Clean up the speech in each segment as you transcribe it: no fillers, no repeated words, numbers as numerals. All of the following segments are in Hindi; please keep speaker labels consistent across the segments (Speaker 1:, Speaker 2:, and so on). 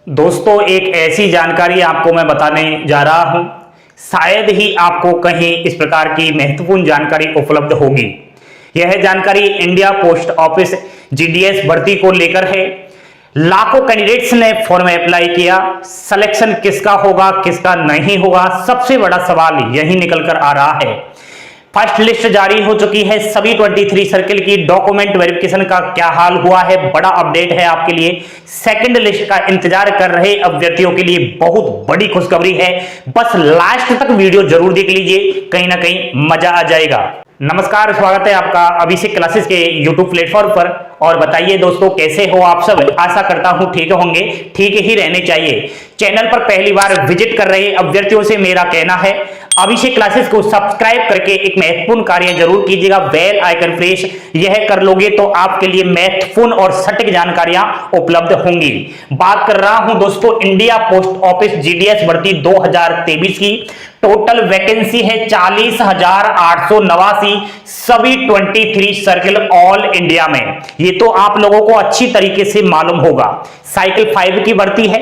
Speaker 1: दोस्तों, एक ऐसी जानकारी आपको मैं बताने जा रहा हूं, शायद ही आपको कहीं इस प्रकार की महत्वपूर्ण जानकारी उपलब्ध होगी। यह जानकारी इंडिया पोस्ट ऑफिस जीडीएस भर्ती को लेकर है। लाखों कैंडिडेट्स ने फॉर्म अप्लाई किया, सिलेक्शन किसका होगा किसका नहीं होगा, सबसे बड़ा सवाल यही निकल कर आ रहा है। फर्स्ट लिस्ट जारी हो चुकी है, सभी 23 सर्किल की डॉक्यूमेंट वेरिफिकेशन का क्या हाल हुआ है, बड़ा अपडेट है आपके लिए। सेकंड लिस्ट का इंतजार कर रहे अभ्यर्थियों के लिए बहुत बड़ी खुशखबरी है, बस लास्ट तक वीडियो जरूर देख लीजिए, कहीं ना कहीं मजा आ जाएगा। नमस्कार, स्वागत है आपका अभिषेक क्लासेस के यूट्यूब प्लेटफॉर्म पर। और बताइए दोस्तों, कैसे हो आप सब? आशा करता हूं ठीक होंगे, ठीक ही रहने चाहिए। चैनल पर पहली बार विजिट कर रहे अभ्यर्थियों से मेरा कहना है, अभिषेक क्लासेस को सब्सक्राइब करके एक महत्वपूर्ण कार्य जरूर कीजिएगा, बेल आइकन प्रेस। यह कर लोगे तो आपके लिए महत्वपूर्ण और सटीक जानकारियां उपलब्ध होंगी। बात कर रहा हूं दोस्तों इंडिया पोस्ट ऑफिस जीडीएस भर्ती 2023 की। टोटल वैकेंसी है 40,889, सभी 23 सर्किल ऑल इंडिया में। ये तो आप लोगों को अच्छी तरीके से मालूम होगा। साइकिल 5 की भर्ती है।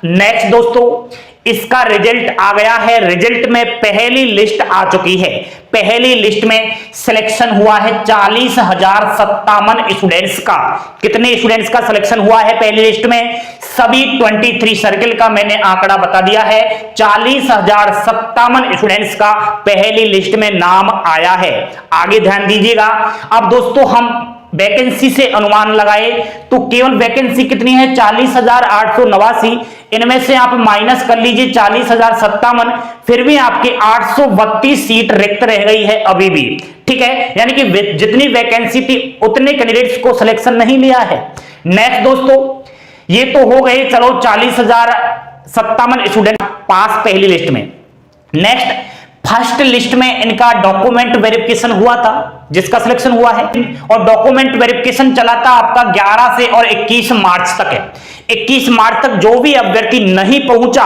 Speaker 1: नेक्स्ट दोस्तों, इसका रिजल्ट आ गया है। रिजल्ट में पहली लिस्ट आ चुकी है। पहली लिस्ट में सिलेक्शन हुआ है 40,057 स्टूडेंट्स का। कितने स्टूडेंट्स का सिलेक्शन हुआ है पहली लिस्ट में? सभी 23 सर्किल का मैंने आंकड़ा बता दिया है। 40,057 स्टूडेंट्स का पहली लिस्ट में नाम आया है। आगे ध्यान दीजिएगा। अब दोस्तों हम वैकेंसी से अनुमान लगाए तो केवल वैकेंसी कितनी है? 40,889। इनमें से आप माइनस कर लीजिए 40,057, फिर भी आपकी 832 सीट रिक्त रह गई है अभी भी। ठीक है, यानी कि जितनी वैकेंसी थी उतने कैंडिडेट्स को सिलेक्शन नहीं लिया है। नेक्स्ट दोस्तों, ये तो हो गए चलो 40,057 स्टूडेंट पास पहली लिस्ट में। नेक्स्ट, फर्स्ट लिस्ट में इनका डॉक्यूमेंट वेरिफिकेशन हुआ था, जिसका सिलेक्शन हुआ है। और डॉक्यूमेंट वेरिफिकेशन चला था आपका 11 से और 21 मार्च तक है। 21 मार्च तक जो भी अभ्यर्थी नहीं पहुंचा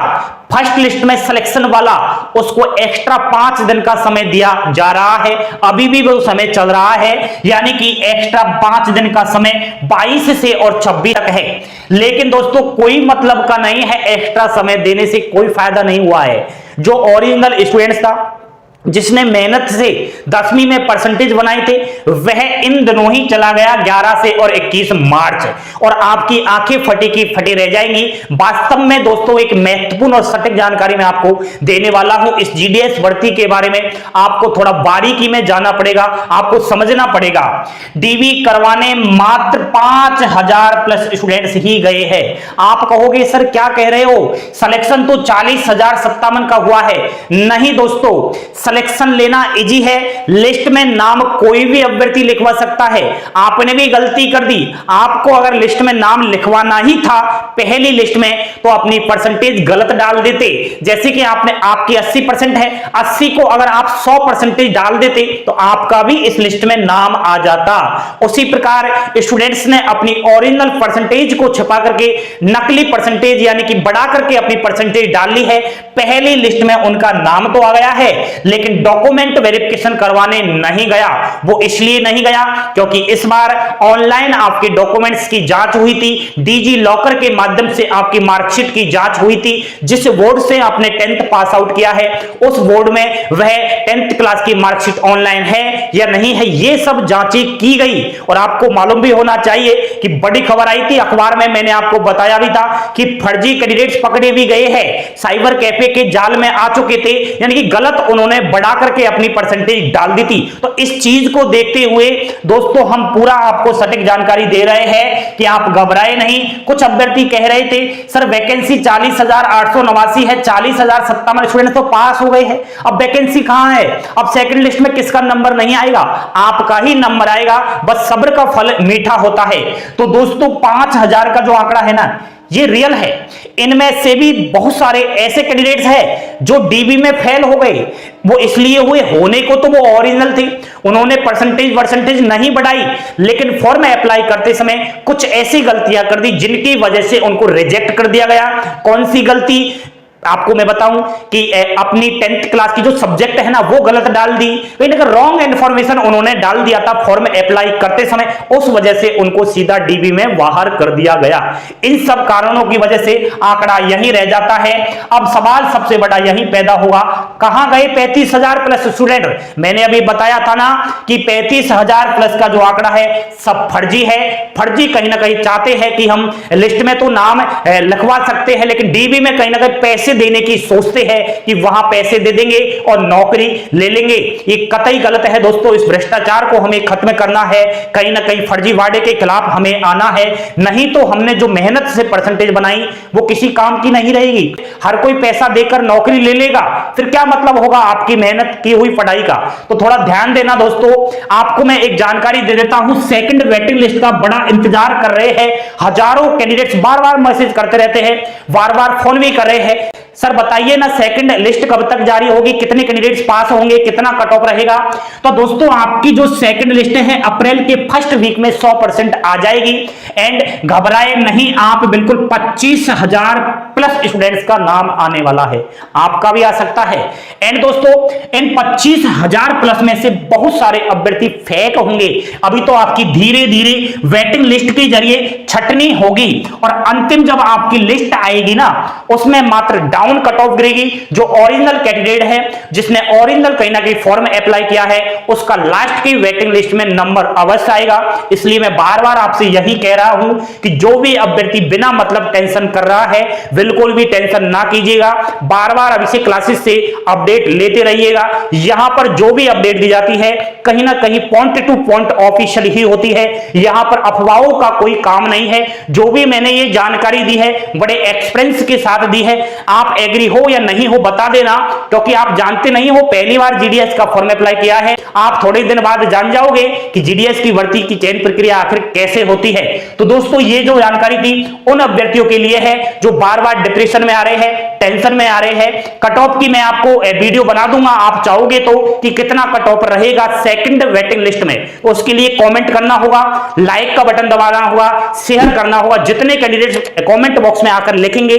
Speaker 1: फर्स्ट लिस्ट में सिलेक्शन वाला, उसको एक्स्ट्रा 5 दिन का समय दिया जा रहा है। अभी भी वो समय चल रहा है, यानी कि एक्स्ट्रा 5 दिन का समय 22 से और 26 तक है। लेकिन दोस्तों कोई मतलब का नहीं है, एक्स्ट्रा समय देने से कोई फायदा नहीं हुआ है। जो ओरिजिनल स्टूडेंट्स था, जिसने मेहनत से 10वीं में परसेंटेज बनाए थे, वह इन दिनों ही चला गया 11 से और 21 मार्च, और आपकी आंखें फटी की फटी रह जाएंगी। वास्तव में दोस्तों एक महत्वपूर्ण और सटीक जानकारी मैं आपको देने वाला हूं। इस जीडीएस भर्ती के बारे में आपको थोड़ा बारीकी में जाना पड़ेगा, आपको समझना पड़ेगा। डीवी करवाने मात्र 5,000 प्लस स्टूडेंट्स ही गए हैं। आप कहोगे सर क्या कह रहे हो, सिलेक्शन तो 40,057 का हुआ है। नहीं दोस्तों, सिलेक्शन लेना इजी है। लिस्ट में नाम कोई भी अभ्यर्थी लिखवा सकता है। आपने भी गलती कर दी। आपको अगर लिस्ट में नाम लिखवाना ही था पहली लिस्ट में, तो अपनी परसेंटेज गलत डाल देते। जैसे कि आपकी 80% है, 80 को अगर आप 100 परसेंटेज डाल देते तो आपका भी इस लिस्ट में नाम आ जाता। उसी प्रकार स्टूडेंट्स ने अपनी ओरिजिनल परसेंटेज को छिपा करके नकली परसेंटेज यानी कि बढ़ा करके अपनी परसेंटेज डाल ली है। पहली लिस्ट में उनका नाम तो आ गया है, लेकिन डॉक्यूमेंट वेरिफिकेशन करवाने नहीं गया। वो इसलिए नहीं गया क्योंकि इस बार ऑनलाइन आपके डॉक्यूमेंट्स की जांच हुई थी। डीजी लॉकर के माध्यम से आपकी मार्कशीट की जांच हुई थी। जिस बोर्ड से आपने 10th पास आउट किया है, उस बोर्ड में वह 10th क्लास की मार्कशीट ऑनलाइन है या नहीं है, ये सब जांचें की गई। और आपको मालूम भी होना चाहिए कि बड़ी खबर आई थी अखबार में, मैंने आपको बताया भी था कि फर्जी कैंडिडेट्स पकड़े भी गए हैं, साइबर कैफे के जाल में आ चुके थे, यानी कि गलत उन्होंने बढ़ा करके अपनी परसेंटेज डाल दी थी। तो इस चीज को देखते हुए दोस्तों हम पूरा आपको सटीक जानकारी दे रहे हैं कि आप घबराए नहीं। कुछ अभ्यर्थी कह रहे थे सर वैकेंसी 40,889 है, 40,057 स्टूडेंट तो पास हो गए हैं, अब वैकेंसी कहां है? अब सेकंड लिस्ट में किसका नंबर नहीं आएगा? आपका ही नंबर आएगा। बस सब्र का फल मीठा होता है। तो दोस्तों 5,000 का जो आंकड़ा है ना, ये रियल है। इनमें से भी बहुत सारे ऐसे कैंडिडेट्स हैं जो डीबी में फेल हो गए। वो इसलिए हुए, होने को तो वो ओरिजिनल थे, उन्होंने परसेंटेज नहीं बढ़ाई, लेकिन फॉर्म अप्लाई करते समय कुछ ऐसी गलतियां कर दी जिनकी वजह से उनको रिजेक्ट कर दिया गया। कौन सी गलती? आपको मैं बताऊं कि अपनी 10th क्लास की जो सब्जेक्ट है ना वो गलत डाल दी, कहीं ना कहीं रॉन्ग इन्फॉर्मेशन उन्होंने डाल दिया था फॉर्म अप्लाई करते समय, उस वजह से उनको सीधा डीबी में बाहर कर दिया गया। इन सब कारणों की वजह से आंकड़ा यहीं रह जाता है। अब सवाल सबसे बड़ा यहीं पैदा होगा, कहां गए 35,000 प्लस स्टूडेंट? मैंने अभी बताया था ना कि 35,000 प्लस का जो आंकड़ा है सब फर्जी है। फर्जी कहीं ना कहीं चाहते हैं कि हम लिस्ट में तो नाम लिखवा सकते हैं, लेकिन डीबी में कहीं ना कहीं पैसे देने की सोचते हैं कि वहां पैसे दे देंगे और नौकरी ले लेंगे। ये कतई गलत है दोस्तों। इस भ्रष्टाचार को हमें खत्म करना है, कहीं ना कहीं फर्जीवाड़े के खिलाफ हमें आना है, नहीं तो हमने जो मेहनत से परसेंटेज बनाई वो किसी काम की नहीं रहेगी। हर कोई पैसा देकर नौकरी ले लेगा, फिर क्या मतलब होगा आपकी मेहनत की हुई पढ़ाई का? तो थोड़ा ध्यान देना दोस्तों। आपको मैं एक जानकारी दे देता हूं, सेकंड वेटिंग लिस्ट का बड़ा इंतजार कर रहे हैं हजारों कैंडिडेट्स, बार बार मैसेज करते रहते हैं, बार बार फोन भी कर रहे हैं, सर बताइए ना सेकंड लिस्ट कब तक जारी होगी, कितने कैंडिडेट्स पास होंगे, कितना कट ऑफ रहेगा? तो दोस्तों आपकी जो सेकंड लिस्ट है अप्रैल के फर्स्ट वीक में 100% आ जाएगी। एंड घबराए नहीं आप, बिल्कुल 25,000 प्लस स्टूडेंट्स का नाम आने वाला है, आपका भी आ सकता है। एंड दोस्तों इन 25,000 प्लस में से बहुत सारे अभ्यर्थी फेक होंगे। अभी तो आपकी धीरे धीरे वेटिंग लिस्ट के जरिए छटनी होगी और अंतिम जब आपकी लिस्ट आएगी ना उसमें मात्र डाउन कट ऑफ गिरेगी। जो ओरिजिनल कैंडिडेट है जिसने ओरिजिनल कहीं ना कहीं फॉर्म अप्लाई किया है उसका लास्ट की वेटिंग लिस्ट में नंबर अवश्य आएगा। इसलिए मैं बार बार आपसे यही कह रहा हूं कि जो भी अभ्यर्थी बिना मतलब टेंशन कर रहा है बिल्कुल भी टेंशन ना कीजिएगा। बार बार अभिषेक क्लासेस से अपडेट लेते रहिएगा। यहां पर जो भी अपडेट दी जाती है कहीं ना कहीं पॉइंट टू पॉइंट ऑफिशियल ही होती है, यहां पर अफवाहों का कोई काम नहीं है। जो भी मैंने ये जानकारी दी है बड़े एक्सपीरियंस के साथ दी है। आप एग्री हो या नहीं हो बता देना, क्योंकि आप जानते नहीं हो, पहली बार जीडीएस का फॉर्म अप्लाई किया है, आप थोड़े दिन बाद जान जाओगे कि जीडीएस की भर्ती की चयन प्रक्रिया आखिर कैसे होती है। तो दोस्तों ये जो जानकारी थी उन अभ्यर्थियों के लिए है जो बार बार डिप्रेशन में आ रहे हैं, टेंशन में आ रहे हैं। कट ऑफ की मैं आपको वीडियो बना दूंगा, आप चाहोगे तो कि कितना कट ऑफ रहेगा सेकंड वेटिंग लिस्ट में, उसके लिए कमेंट करना होगा, लाइक का बटन दबाना होगा, शेयर करना होगा। जितने कैंडिडेट्स कमेंट बॉक्स में आकर लिखेंगे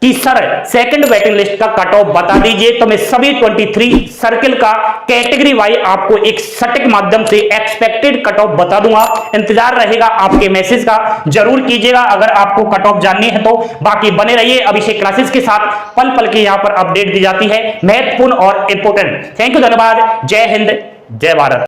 Speaker 1: कि सर सेकंड वेटिंग लिस्ट का कट ऑफ बता दीजिए, तो मैं सभी 23 सर्किल का कैटेगरी वाइज आपको एक सटीक माध्यम से एक्सपेक्टेड कट ऑफ बता दूंगा। इंतजार रहेगा आपके मैसेज का, जरूर कीजिएगा अगर आपको कट ऑफ जाननी है तो। बाकी बने रहिए अभिषेक क्लासेस के साथ, पल पल के यहां पर अपडेट दी जाती है महत्वपूर्ण और इंपोर्टेंट। थैंक यू, धन्यवाद। जय हिंद, जय भारत।